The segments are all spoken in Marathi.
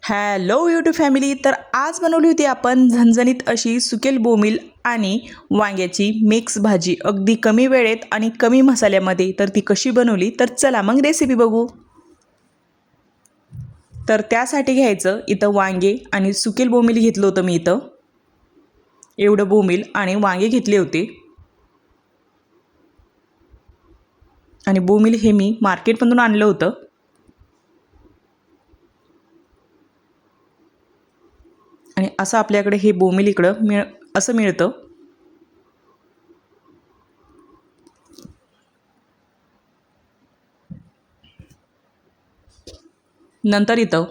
Hello YouTube family. तर आज बनवली होती आपण झणझणीत अशी सुकेल बोंबील आणि वांग्याची मिक्स भाजी अगदी कमी वेळेत आणि कमी मसाल्यामध्ये. तर ती कशी बनवली तर चला मग रेसिपी बघू. तर त्यासाठी घ्यायचं इथं वांगे आणि सुकेल बोंबील घेतलं होतं मी. इथं एवढं बोंबील आणि वांगे घेतले होते. आणि बोंबील हे मी मार्केटमधून आणलं होतं. आणि असं आपल्याकडे हे बोंबील इकडं असं मिळतं. नंतर इथं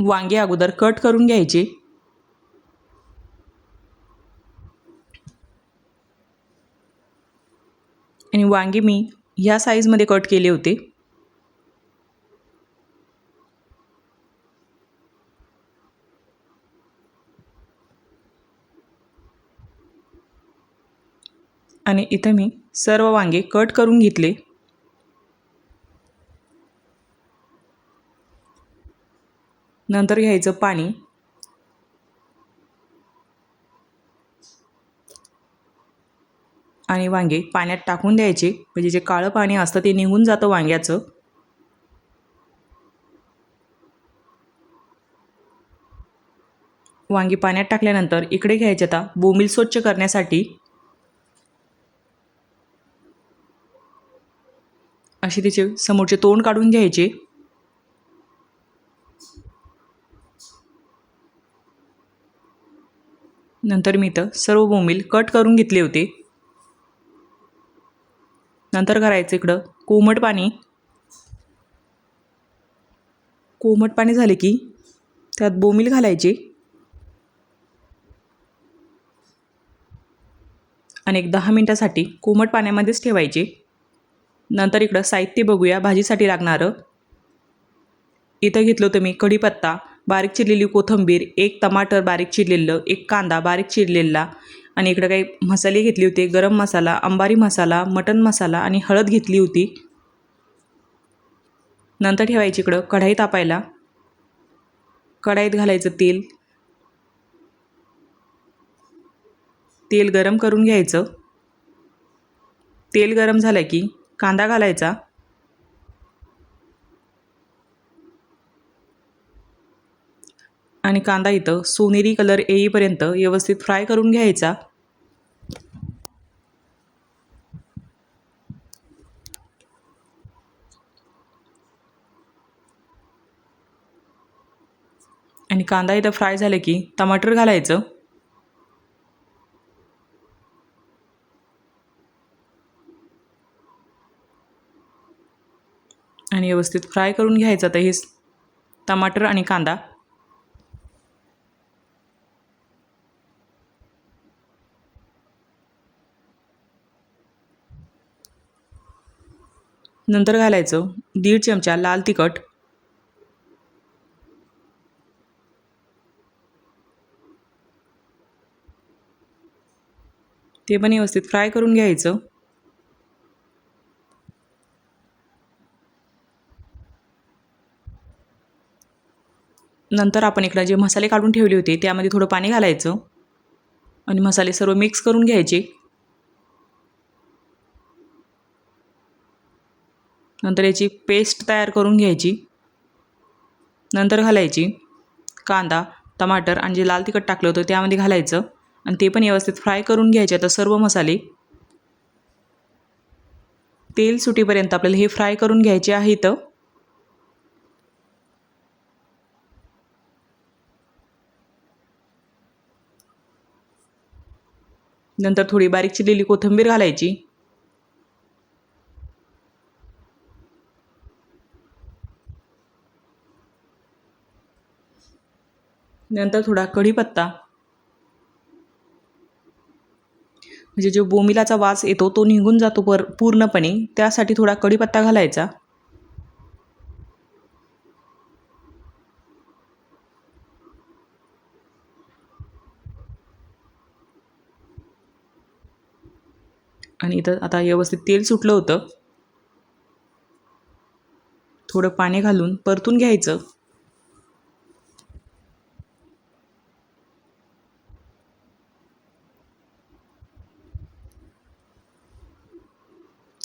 वांगे अगोदर कट करून घ्यायचे. आणि वांगे मी ह्या साईजमध्ये कट केले होते. आणि इथं मी सर्व वांगे कट करून घेतले. नंतर घ्यायचं पाणी. आणि वांगे पाण्यात टाकून द्यायचे, म्हणजे जे काळं पाणी असतं ते निघून जातं वांग्याचं. वांगी पाण्यात टाकल्यानंतर इकडे घ्यायचे आता बोंबील स्वच्छ करण्यासाठी असे तिचे समोरचे तोंड काढून घ्यायचे. नंतर मी इथं सर्व बोंबील कट करून घेतले होते. नंतर करायचं इकडं कोमट पाणी. कोमट पाणी झाले की त्यात बोंबील घालायचे आणि एक 10 मिनिटासाठी कोमट पाण्यामध्येच ठेवायचे. नंतर इकडं साहित्य बघूया भाजीसाठी लागणारं. इथं घेतलं होतं मी कढीपत्ता, बारीक चिरलेली कोथिंबीर, एक टमाटर बारीक चिरलेलं, एक कांदा बारीक चिरलेला. आणि इकडं काही मसाले घेतले होते, गरम मसाला, अंबारी मसाला, मटन मसाला आणि हळद घेतली होती. नंतर ठेवायची इकडं कढाई तापायला. कढाईत घालायचं तेल. तेल गरम करून घ्यायचं. तेल गरम झालं की कांदा घालायचा. आणि कांदा इथं सोनेरी कलर येईपर्यंत व्यवस्थित फ्राय करून घ्यायचा. आणि कांदा इथं फ्राय झालं की टमाटर घालायचं. आणि व्यवस्थित फ्राय करून घ्यायचं तर हे टमाटर आणि कांदा. नंतर घालायचं 1.5 चमचा लाल तिखट. ते पण व्यवस्थित फ्राय करून घ्यायचं. नंतर आपण इकडे जे मसाले काढून ठेवले होते त्यामध्ये थोडं पाणी घालायचं आणि मसाले सर्व मिक्स करून घ्यायचे. नंतर याची पेस्ट तयार करून घ्यायची. नंतर घालायची कांदा, टमाटर आणि जे लाल तिखट टाकलं होतं त्यामध्ये घालायचं आणि ते पण व्यवस्थित फ्राय करून घ्यायचे. आता सर्व मसाले तेल सुटीपर्यंत आपल्याला हे फ्राय करून घ्यायचे आहेत. नंतर थोडी बारीक चिरलेली कोथिंबीर घालायची. नंतर थोडा कढीपत्ता, म्हणजे जो बोंबिलाचा वास येतो तो निघून जातो पूर्णपणे, त्यासाठी थोडा कढीपत्ता घालायचा. आणि इथं आता व्यवस्थित तेल सुटलं होतं. थोडं पाणी घालून परतून घ्यायचं.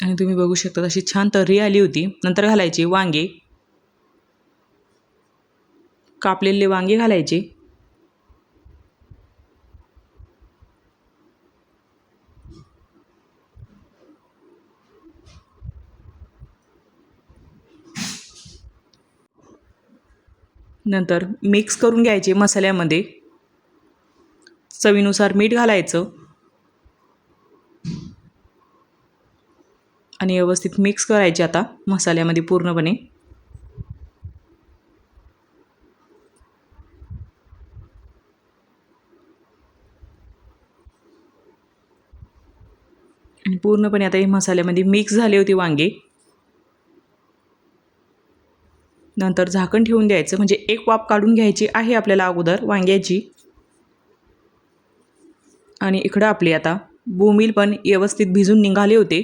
आणि तुम्ही बघू शकता अशी छान तर्री आली होती. नंतर घालायचे वांगे, कापलेले वांगे घालायचे. नंतर मिक्स करून घ्यायचे मसाल्यामध्ये. चवीनुसार मीठ घालायचं आणि व्यवस्थित मिक्स करायचे आता मसाल्यामध्ये पूर्णपणे. आणि पूर्णपणे आता हे मसाल्यामध्ये मिक्स झाले होते वांगे. नंतर झाकण ठेवून द्यायचं, म्हणजे एक वाफ काढून घ्यायची आहे आपल्याला अगोदर वांग्याची. आणि इकडं आपले आता बोंबील पण व्यवस्थित भिजून निघाले होते,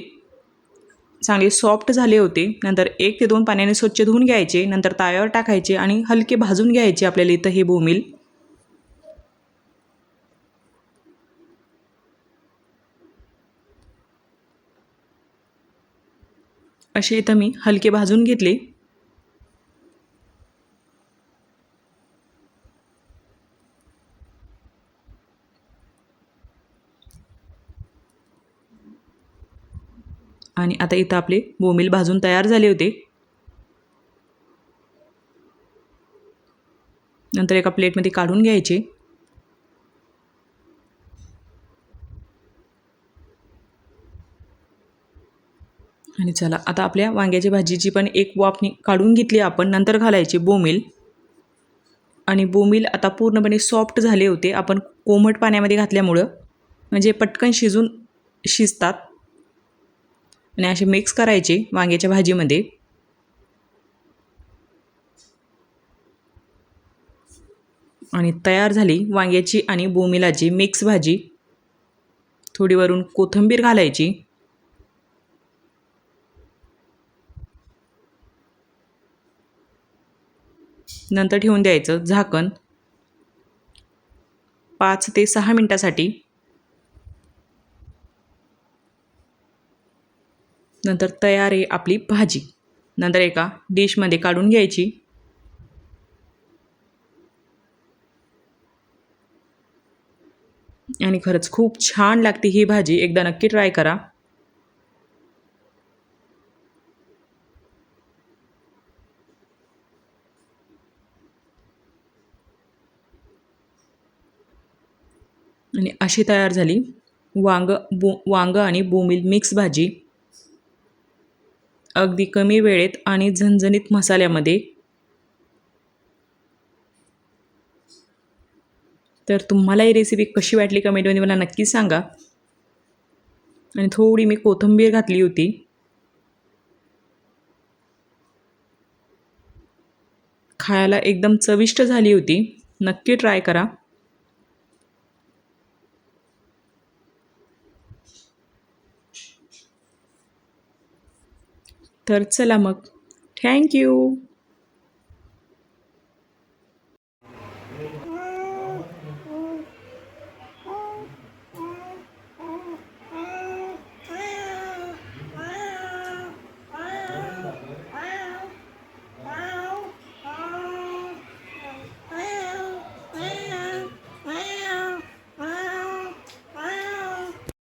चांगले सॉफ्ट झाले होते. नंतर 1 ते 2 पाण्याने स्वच्छ धुवून घ्यायचे. नंतर तव्यावर टाकायचे आणि हलके भाजून घ्यायचे आपल्याला इथं हे बोंबील. असे इथं मी हलके भाजून घेतले. आणि आता इथं आपले बोंबील भाजून तयार झाले होते. नंतर एका प्लेटमध्ये काढून घ्यायचे. आणि चला आता आपल्या वांग्याची भाजीची पण एक वाफ काढून घेतली आपण. नंतर घालायचे बोंबील. आणि बोंबील आता पूर्णपणे सॉफ्ट झाले होते, आपण कोमट पाण्यामध्ये घातल्यामुळं, म्हणजे पटकन शिजतात. आणि असे मिक्स करायचे वांग्याच्या भाजीमध्ये. आणि तयार झाली वांग्याची आणि बोंबिलाची मिक्स भाजी. थोडी वरून कोथिंबीर घालायची. नंतर ठेवून द्यायचं झाकण 5 ते 6 मिनिटासाठी. नंतर तयार आहे आपली भाजी. नंतर एका डिशमध्ये काढून घ्यायची. आणि खरंच खूप छान लागते ही भाजी, एकदा नक्की ट्राय करा. आणि अशी तयार झाली वांग आणि बोंबील मिक्स भाजी. अगदी कमी वेळेत आणि झणझणीत मसाल्यामध्ये. तर तुम्हाला ही रेसिपी कशी वाटली कमेंटमध्ये मला नक्की सांगा. आणि थोडी मी कोथिंबीर घातली होती. खायला एकदम चविष्ट झाली होती. नक्की ट्राय करा. तर चला मग, थँक्यू.